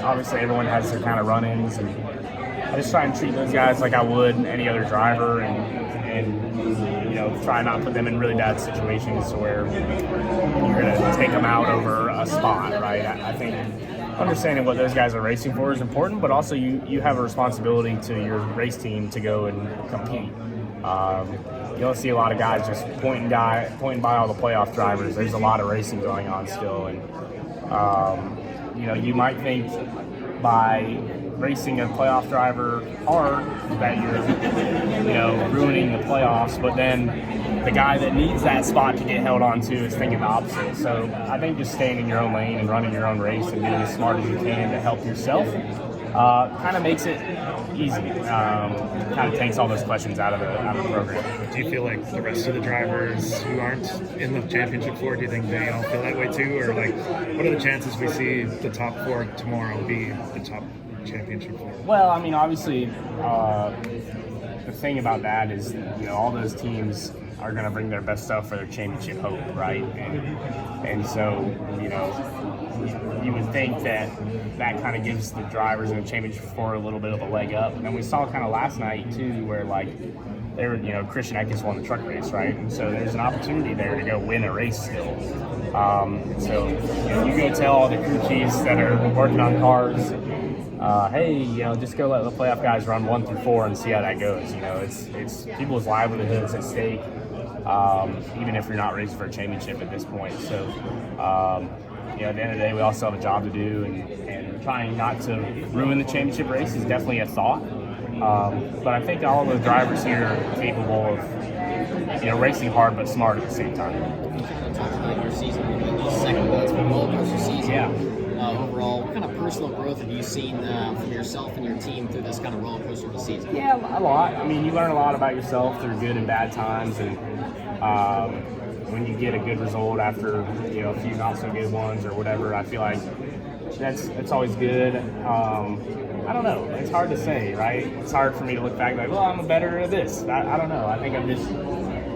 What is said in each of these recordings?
obviously everyone has their kind of run-ins, and I just try and treat those guys like I would any other driver, and try not to put them in really bad situations to where you're going to take them out over a spot, right? I think understanding what those guys are racing for is important, but also you have a responsibility to your race team to go and compete. You don't see a lot of guys just pointing by all the playoff drivers. There's a lot of racing going on still, and you might think by racing a playoff driver hard that you're ruining the playoffs, but then the guy that needs that spot to get held on to is thinking the opposite. So I think just staying in your own lane and running your own race and being as smart as you can to help yourself kind of makes it easy. Kind of takes all those questions out of the program. Do you feel like the rest of the drivers who aren't in the championship four, do you think they all feel that way too? Or like, what are the chances we see the top four tomorrow be the top championship four? Well, I mean, obviously, the thing about that is, all those teams are going to bring their best stuff for their championship hope, right? And so, you would think that kind of gives the drivers in the championship four a little bit of a leg up. And we saw kind of last night too, where Christian Eckes won the truck race, right? And so there's an opportunity there to go win a race still. So you go tell all the crew chiefs that are working on cars, hey, just go let the playoff guys run 1 through 4 and see how that goes. It's people's livelihoods at stake, even if you're not racing for a championship at this point. So, at the end of the day, we also have a job to do, and trying not to ruin the championship race is definitely a thought. But I think all of the drivers here are capable of, racing hard but smart at the same time. You kind of talked about your season, the second best roller coaster season. Yeah. Overall, what kind of personal growth have you seen from yourself and your team through this kind of roller coaster of a season? Yeah, a lot. I mean, you learn a lot about yourself through good and bad times, and when you get a good result after a few not so good ones or whatever, I feel like that's always good. I don't know. It's hard to say, right? It's hard for me to look back like, well, I'm better at this. I don't know. I think I'm just,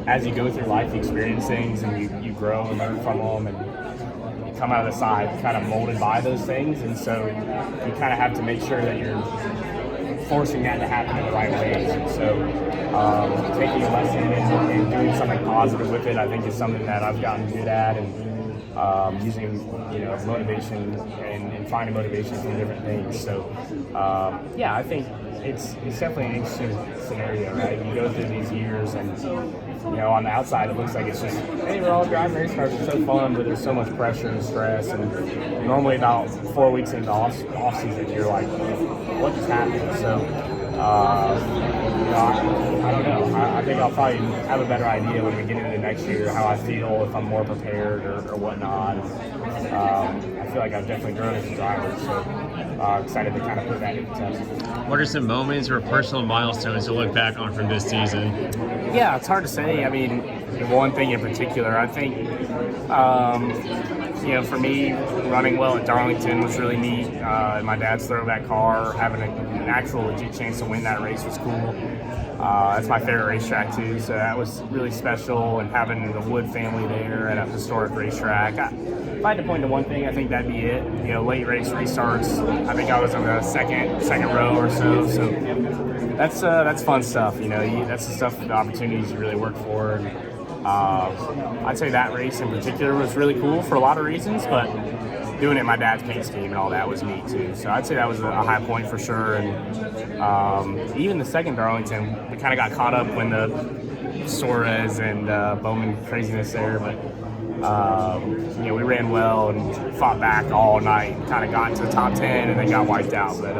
as you go through life, you experience things and you grow and learn from them, and you come out of the side kind of molded by those things. And so you kind of have to make sure that you're forcing that to happen in the right ways. And so taking a lesson and doing something positive with it, I think, is something that I've gotten good at, and using motivation and finding motivation from different things. So I think it's definitely an interesting scenario, right? You go through these years, and on the outside it looks like it's just, hey, we're all driving race cars, it's so fun, but there's so much pressure and stress. And normally about 4 weeks into off season, you're like, what just happened? So I don't know. I think I'll probably have a better idea when we get into next year how I feel, if I'm more prepared or whatnot. I feel like I've definitely grown as a driver, so excited to kind of put that into test. What are some moments or personal milestones to look back on from this season? Yeah, it's hard to say. I mean, one thing in particular, I think, for me, running well at Darlington was really neat. My dad's throwback car, having an actual legit chance to win that race was cool. That's my favorite racetrack too, so that was really special, and having the Wood family there at a historic racetrack. If I had to point to one thing, I think that'd be it. Late race restarts. I think I was on the second row or so. So that's fun stuff. That's the stuff, the opportunities you really work for. And I'd say that race in particular was really cool for a lot of reasons, but doing it in my dad's paint scheme and all that was neat too. So I'd say that was a high point for sure. And even the second Darlington, we kind of got caught up when the Suarez and Bowman craziness there, but we ran well and fought back all night, kind of got into the top 10 and then got wiped out. But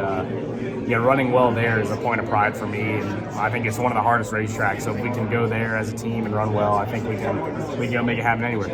running well there is a point of pride for me, and I think it's one of the hardest racetracks. So if we can go there as a team and run well, I think we can make it happen anywhere.